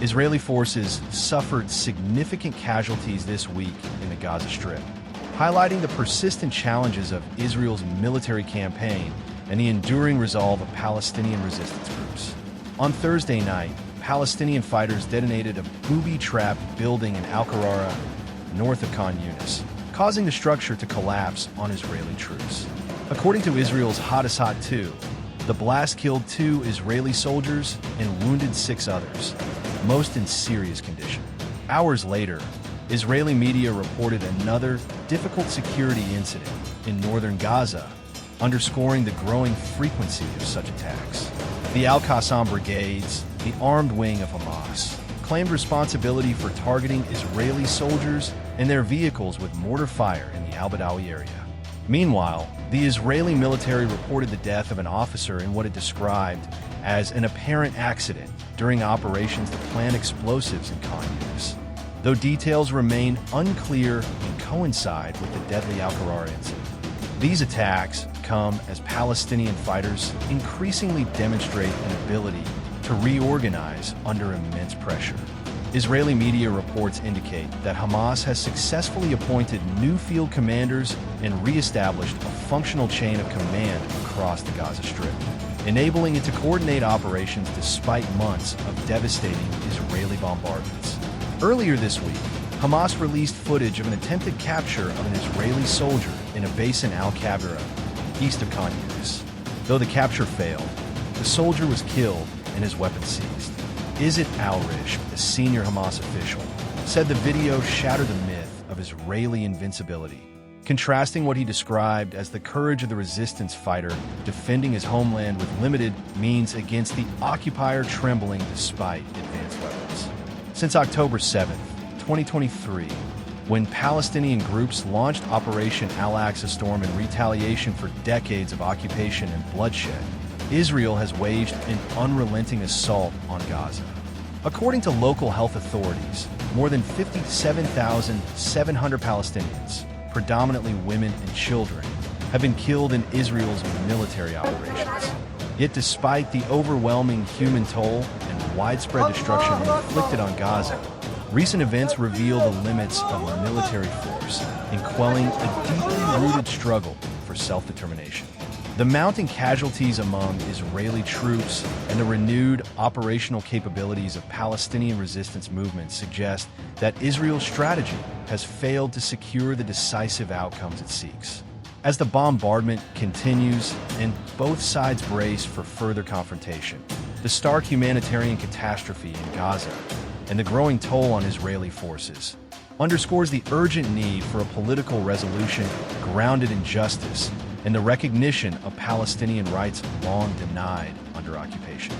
Israeli forces suffered significant casualties this week in the Gaza Strip, highlighting the persistent challenges of Israel's military campaign and the enduring resolve of Palestinian resistance groups. On Thursday night, Palestinian fighters detonated a booby-trapped building in Al-Qarara, north of Khan Yunis, causing the structure to collapse on Israeli troops. According to Israel's Hadasat 2, the blast killed 2 Israeli soldiers and wounded 6 others, most in serious condition. Hours later, Israeli media reported another difficult security incident in northern Gaza, underscoring the growing frequency of such attacks. The Al-Qassam brigades, the armed wing of Hamas, claimed responsibility for targeting Israeli soldiers and their vehicles with mortar fire in the al-Badawi area. Meanwhile, the Israeli military reported the death of an officer in what it described as an apparent accident during operations to plant explosives in Khan Yunis, though details remain unclear and coincide with the deadly Al-Qarara incident. These attacks come as Palestinian fighters increasingly demonstrate an ability to reorganize under immense pressure. Israeli media reports indicate that Hamas has successfully appointed new field commanders and re-established a functional chain of command across the Gaza Strip, enabling it to coordinate operations despite months of devastating Israeli bombardments. Earlier this week, Hamas released footage of an attempted capture of an Israeli soldier in a base in Al-Kabira, east of Khan Yunis. Though the capture failed, the soldier was killed and his weapon seized. Izzat al-Rish, a senior Hamas official, said the video shattered the myth of Israeli invincibility, contrasting what he described as the courage of the resistance fighter defending his homeland with limited means against the occupier trembling despite advanced weapons. Since October 7, 2023, when Palestinian groups launched Operation Al-Aqsa Storm in retaliation for decades of occupation and bloodshed, Israel has waged an unrelenting assault on Gaza. According to local health authorities, more than 57,700 Palestinians, predominantly women and children, have been killed in Israel's military operations. Yet despite the overwhelming human toll and widespread destruction inflicted on Gaza, recent events reveal the limits of military force in quelling a deeply rooted struggle for self-determination. The mounting casualties among Israeli troops and the renewed operational capabilities of Palestinian resistance movements suggest that Israel's strategy has failed to secure the decisive outcomes it seeks. As the bombardment continues and both sides brace for further confrontation, the stark humanitarian catastrophe in Gaza and the growing toll on Israeli forces underscores the urgent need for a political resolution grounded in justice and the recognition of Palestinian rights long denied under occupation.